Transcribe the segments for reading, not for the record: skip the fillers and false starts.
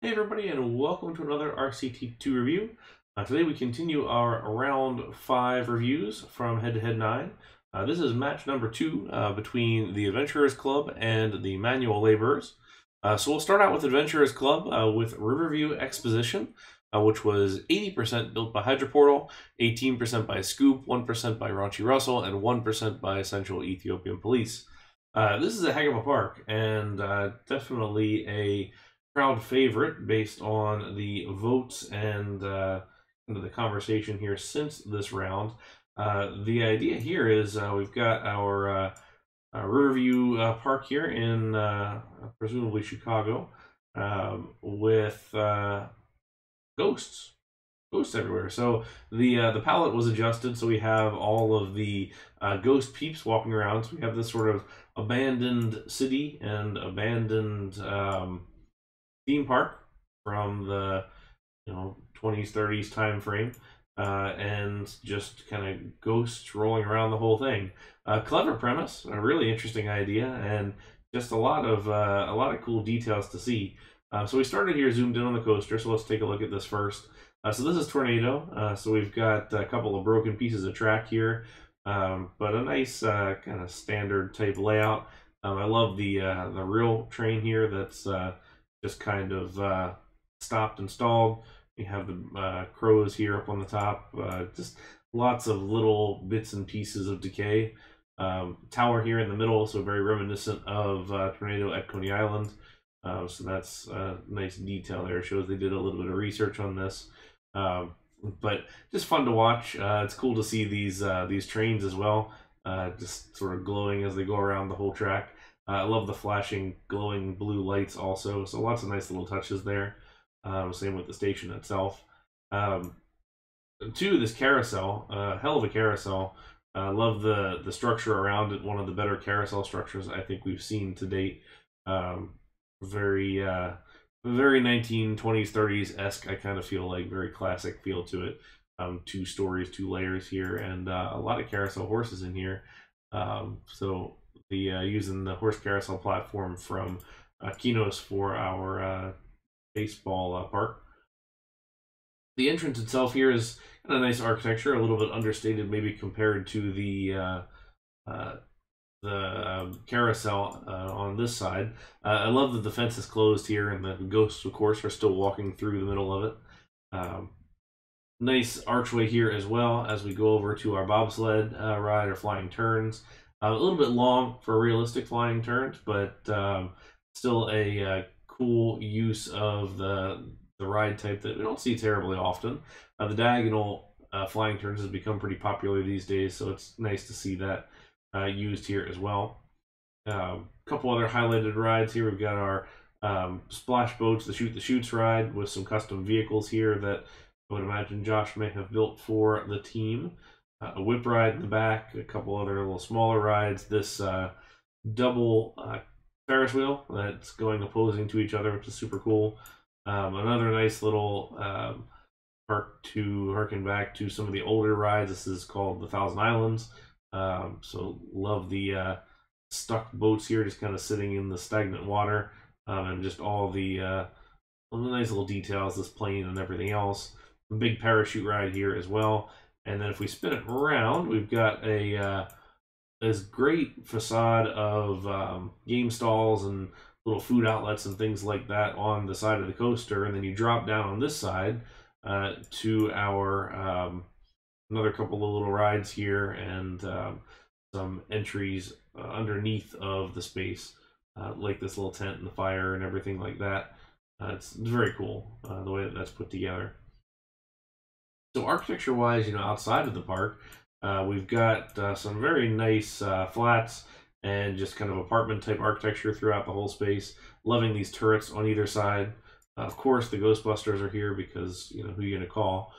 Hey everybody, and welcome to another RCT2 review. Today we continue our round 5 reviews from H2H9. This is match number 2 between the Adventurers Club and the Manual Laborers. So we'll start out with Adventurers Club with Riverview Exposition, which was 80% built by Hydroportal, 18% by Scoop, 1% by Raunchy Russell, and 1% by Essential Ethiopian Police. This is a heck of a park, and definitely a crowd favorite based on the votes and the conversation here since this round. The idea here is we've got our Riverview Park here in presumably Chicago with ghosts. Ghosts everywhere. So the palette was adjusted, so we have all of the ghost peeps walking around. So we have this sort of abandoned city and abandoned theme park from the 20s 30s time frame, and just kind of ghosts rolling around the whole thing. Clever premise, a really interesting idea, and just a lot of cool details to see. So we started here zoomed in on the coaster, so let's take a look at this first. So this is Tornado. So we've got a couple of broken pieces of track here, but a nice kind of standard type layout. I love the real train here that's just kind of stopped and stalled. You have the crows here up on the top. Just lots of little bits and pieces of decay. Tower here in the middle, so very reminiscent of Tornado at Coney Island. So that's a nice detail there. It shows they did a little bit of research on this. But just fun to watch. It's cool to see these trains as well, just sort of glowing as they go around the whole track. I love the flashing, glowing blue lights also, so lots of nice little touches there. Same with the station itself. This carousel, hell of a carousel. Love the structure around it, one of the better carousel structures I think we've seen to date. Very 1920s, 30s-esque, I kind of feel like, very classic feel to it. 2 stories, 2 layers here, and a lot of carousel horses in here. So using the horse carousel platform from Kinos for our baseball park. The entrance itself here is kind of nice architecture, a little bit understated maybe compared to the carousel on this side. I love that the fence is closed here, and the ghosts, of course, are still walking through the middle of it. Nice archway here as well as we go over to our bobsled ride or flying turns. A little bit long for realistic flying turns, but still a cool use of the ride type that we don't see terribly often. The diagonal flying turns has become pretty popular these days, so it's nice to see that used here as well. A couple other highlighted rides here. We've got our splash boats, the Shoot the Chutes ride with some custom vehicles here that I would imagine Josh may have built for the team. A whip ride in the back, a couple other little smaller rides. This double Ferris wheel that's going opposing to each other, which is super cool. Another nice little park to harken back to some of the older rides. This is called the Thousand Islands. So love the stuck boats here, just kind of sitting in the stagnant water, and just all the nice little details, this plane and everything else. A big parachute ride here as well. And then if we spin it around, we've got this great facade of game stalls and little food outlets and things like that on the side of the coaster. And then you drop down on this side to our another couple of little rides here and some entries underneath of the space, like this little tent and the fire and everything like that. It's very cool the way that that's put together. So architecture-wise, outside of the park, we've got some very nice flats and just kind of apartment-type architecture throughout the whole space. Loving these turrets on either side. Of course, the Ghostbusters are here because, who are you going to call?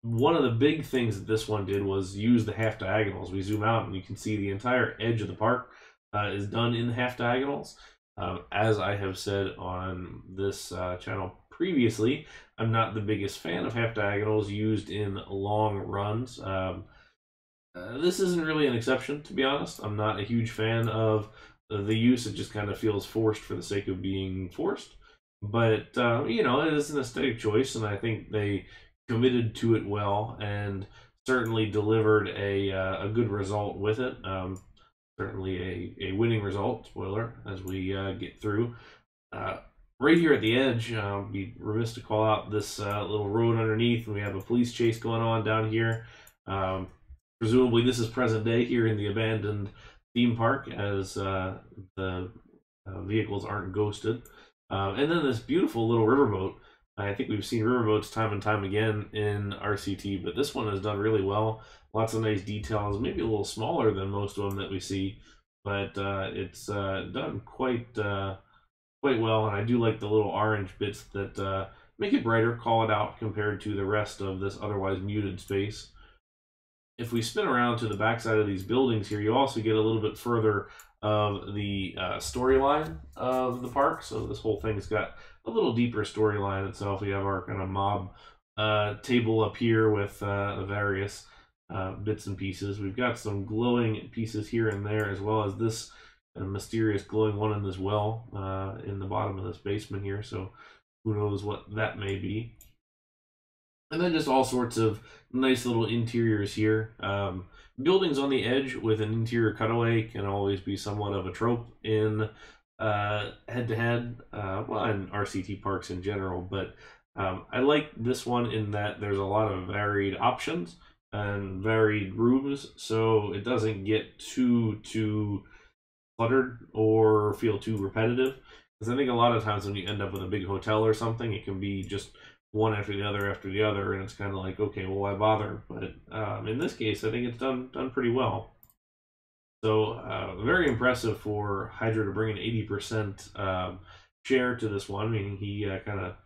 One of the big things that this one did was use the half diagonals. We zoom out and you can see the entire edge of the park is done in the half diagonals. As I have said on this channel previously, I'm not the biggest fan of half diagonals used in long runs. This isn't really an exception, to be honest. I'm not a huge fan of the use. It just kind of feels forced for the sake of being forced. but you know, it is an aesthetic choice, and I think they committed to it well and certainly delivered a good result with it. Certainly a winning result. Spoiler as we get through. Uh, right here at the edge, be remiss to call out this little road underneath, and we have a police chase going on down here. Um, Presumably, this is present day here in the abandoned theme park, as the vehicles aren't ghosted. And then this beautiful little riverboat. I think we've seen riverboats time and time again in RCT, but this one has done really well. Lots of nice details, maybe a little smaller than most of them that we see, but it's done quite well. And I do like the little orange bits that make it brighter, call it out compared to the rest of this otherwise muted space. If we spin around to the backside of these buildings here, you also get a little bit further of the storyline of the park. So this whole thing's got a little deeper storyline itself. We have our kind of mob table up here with the various bits and pieces. We've got some glowing pieces here and there, as well as this mysterious glowing one in this well in the bottom of this basement here. So who knows what that may be. And then just all sorts of nice little interiors here. Buildings on the edge with an interior cutaway can always be somewhat of a trope in head-to-head, well, in RCT parks in general. But I like this one in that there's a lot of varied options and varied rooms, so it doesn't get too cluttered or feel too repetitive. Because I think a lot of times when you end up with a big hotel or something, it can be just one after the other, and it's kind of like, okay, well, why bother? But in this case, I think it's done pretty well. So very impressive for Hydra to bring an 80% share to this one, meaning he kind of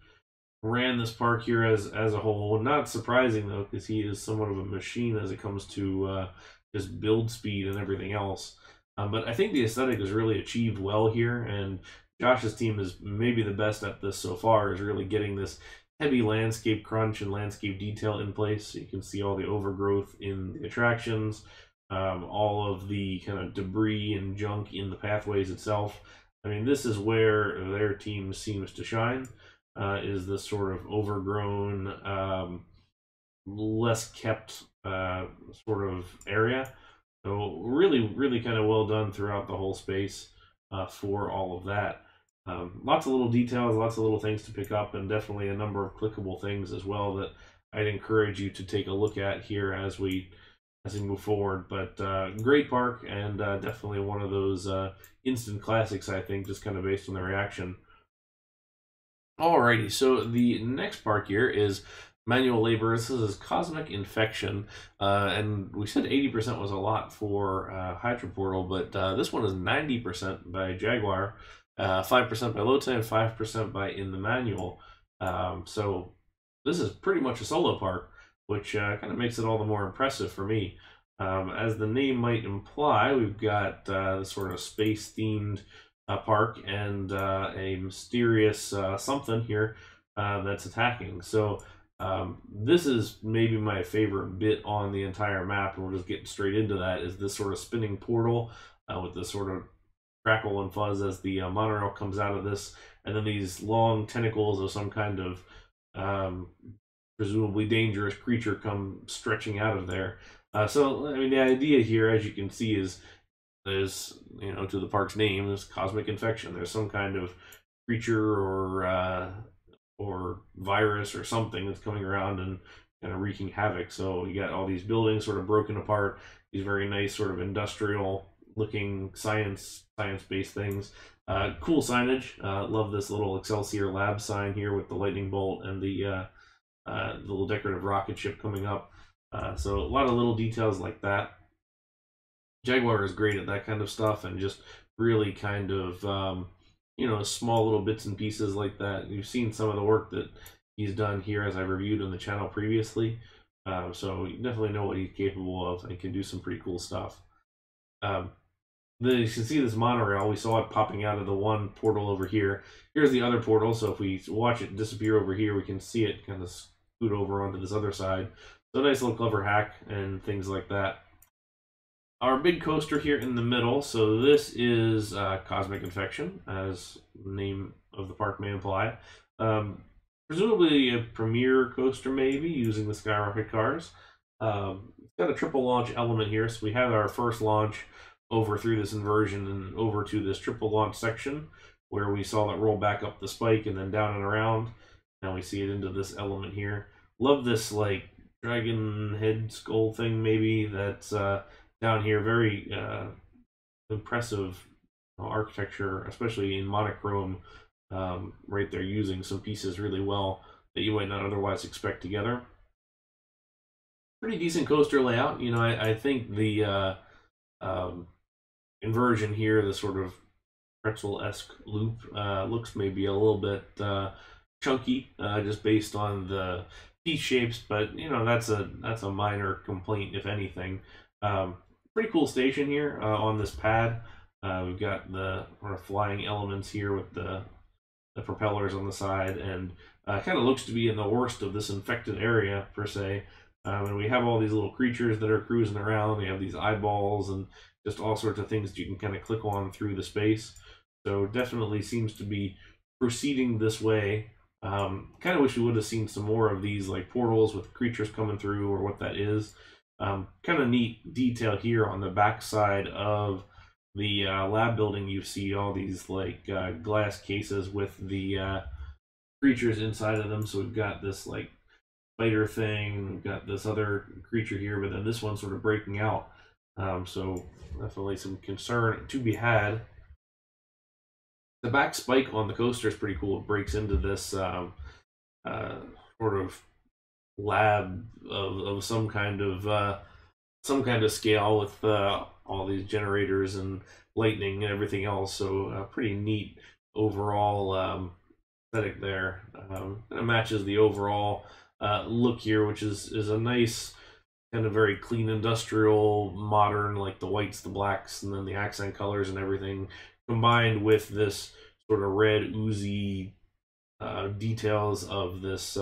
ran this park here as a whole. Not surprising though, because he is somewhat of a machine as it comes to just build speed and everything else. But I think the aesthetic is really achieved well here, and Josh's team is maybe the best at this so far, is really getting this heavy landscape crunch and landscape detail in place. So you can see all the overgrowth in the attractions, all of the kind of debris and junk in the pathways itself. I mean, this is where their team seems to shine, is this sort of overgrown, less kept sort of area. So really kind of well done throughout the whole space for all of that. Lots of little details, lots of little things to pick up, and definitely a number of clickable things as well that I'd encourage you to take a look at here as we move forward. But great park, and definitely one of those instant classics, I think, just kind of based on the reaction. Alrighty, so the next park here is manual labor. This is Cosmic Infection, and we said 80% was a lot for Hydra Portal, but this one is 90% by Jaguar. 5% by Lotte, and 5% by In the Manual. So this is pretty much a solo park, which kind of makes it all the more impressive for me. As the name might imply, we've got this sort of space-themed park and a mysterious something here that's attacking. So this is maybe my favorite bit on the entire map, and we'll just get straight into that, is this sort of spinning portal with this sort of crackle and fuzz as the monorail comes out of this, and then these long tentacles of some kind of presumably dangerous creature come stretching out of there. So, I mean, the idea here, as you can see, is there's, you know, to the park's name, this Cosmic Infection. There's some kind of creature or virus or something that's coming around and kind of wreaking havoc. So you got all these buildings sort of broken apart, these very nice sort of industrial looking science-based things. Cool signage. Love this little Excelsior Lab sign here with the lightning bolt and the little decorative rocket ship coming up. So a lot of little details like that. Jaguar is great at that kind of stuff, and just really kind of you know, small little bits and pieces like that. You've seen some of the work that he's done here, as I reviewed on the channel previously. So you definitely know what he's capable of, and can do some pretty cool stuff. You can see this monorail. We saw it popping out of the one portal over here. Here's the other portal, so if we watch it disappear over here, we can see it kind of scoot over onto this other side. So nice little clever hack and things like that. Our big coaster here in the middle, so this is Cosmic Infection, as the name of the park may imply. Presumably a premier coaster, maybe using the Skyrocket cars. It's got a triple launch element here, so we have our first launch over through this inversion and over to this triple launch section where we saw it roll back up the spike and then down and around. Now we see it into this element here. Love this like dragon head skull thing maybe that's down here. Very impressive architecture, especially in monochrome. Right there, using some pieces really well that you might not otherwise expect together. Pretty decent coaster layout. You know, I think the inversion here, the sort of pretzel-esque loop, looks maybe a little bit chunky, just based on the piece shapes. But you know, that's a minor complaint, if anything. Pretty cool station here on this pad. We've got the sort of flying elements here with the propellers on the side, and kind of looks to be in the worst of this infected area per se. And we have all these little creatures that are cruising around. We have these eyeballs and just all sorts of things that you can kind of click on through the space. So definitely seems to be proceeding this way. Kind of wish we would have seen some more of these like portals with creatures coming through, or what that is. Kind of neat detail here on the back side of the lab building. You see all these like glass cases with the creatures inside of them. So we've got this like spider thing, we've got this other creature here, but then this one's sort of breaking out. So definitely some concern to be had. The back spike on the coaster is pretty cool. It breaks into this sort of lab of some kind of scale with all these generators and lightning and everything else. So pretty neat overall aesthetic there. It matches the overall look here, which is a nice kind of very clean industrial modern, like the whites, the blacks, and then the accent colors and everything, combined with this sort of red oozy details of this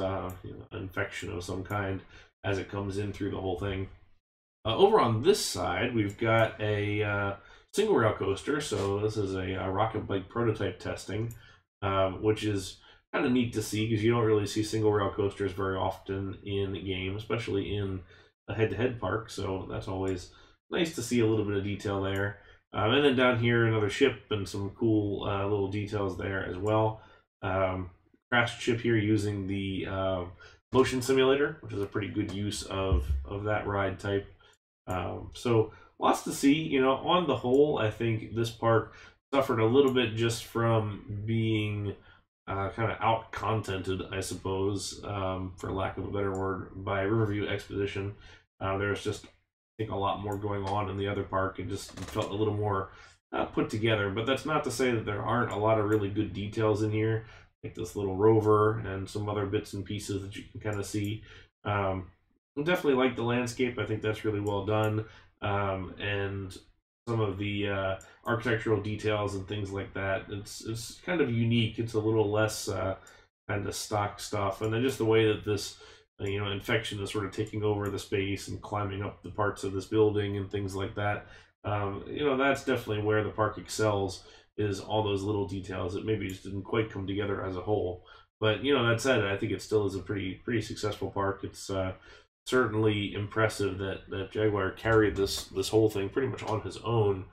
infection of some kind as it comes in through the whole thing. Over on this side, we've got a single rail coaster. So this is a rocket bike prototype testing, which is kind of neat to see because you don't really see single rail coasters very often in the game, especially in a head-to-head park. So that's always nice to see a little bit of detail there. And then down here, another ship and some cool little details there as well. Crashed ship here using the motion simulator, which is a pretty good use of that ride type. So lots to see. You know, on the whole, I think this park suffered a little bit just from being kind of out-contented, I suppose, for lack of a better word, by Riverview Expedition. There's just, I think, a lot more going on in the other park. It just felt a little more put together. But that's not to say that there aren't a lot of really good details in here, like this little rover and some other bits and pieces that you can kind of see. I definitely like the landscape. I think that's really well done. And some of the architectural details and things like that, it's kind of unique. It's a little less kind of stock stuff. And then just the way that this infection is sort of taking over the space and climbing up the parts of this building and things like that. That's definitely where the park excels, is all those little details that maybe just didn't quite come together as a whole. But that said, I think it still is a pretty successful park. It's certainly impressive that Jaguar carried this whole thing pretty much on his own,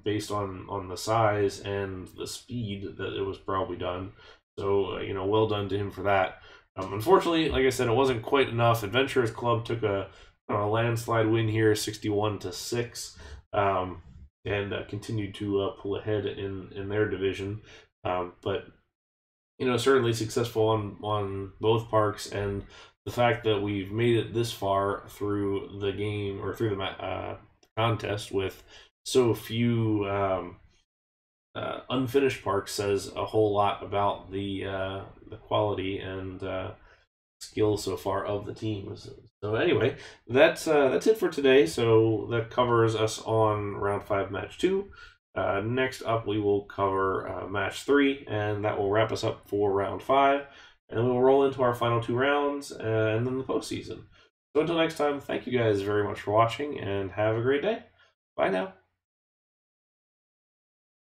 based on the size and the speed that it was probably done. So well done to him for that. Unfortunately, like I said, it wasn't quite enough. Adventurers Club took a landslide win here, 61-6, and continued to pull ahead in their division. But certainly successful on both parks, and the fact that we've made it this far through the game, or through the contest, with so few unfinished parks says a whole lot about the quality and skill so far of the teams. So anyway, that's it for today. So that covers us on round 5, match 2. Next up, we will cover match 3, and that will wrap us up for round 5. And then we'll roll into our final 2 rounds, and then the postseason. So until next time, thank you guys very much for watching, and have a great day. Bye now.